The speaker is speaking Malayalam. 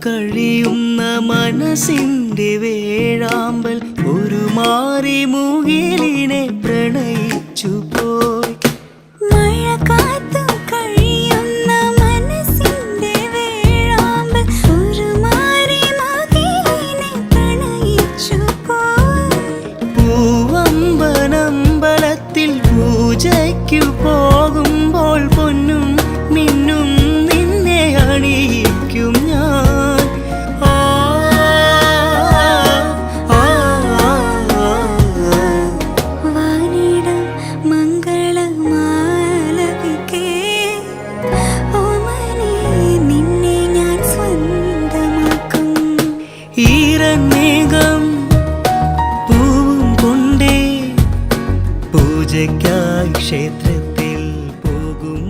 കഴിയുന്ന മനസ്സിന്റെ വേഴാമ്പൽ ഒരു മാറി മുകിലിനെ പ്രണയിച്ചു പോയി. പൂവമ്പനമ്പലത്തിൽ പൂജയ്ക്കു പോകുമ്പോൾ പൊന്നും മിന്നും നിന്നെ അണിയിക്കും ഞാൻ. വാനിടം മംഗളമാലപിക്കേ ഓമനേ നിന്നെ ഞാൻ സ്വന്തമാക്കും. ഈരമേഘം പൂവും കൊണ്ടേ പൂജയ്ക്കായി ക്ഷേത്രത്തിൽ പോകും.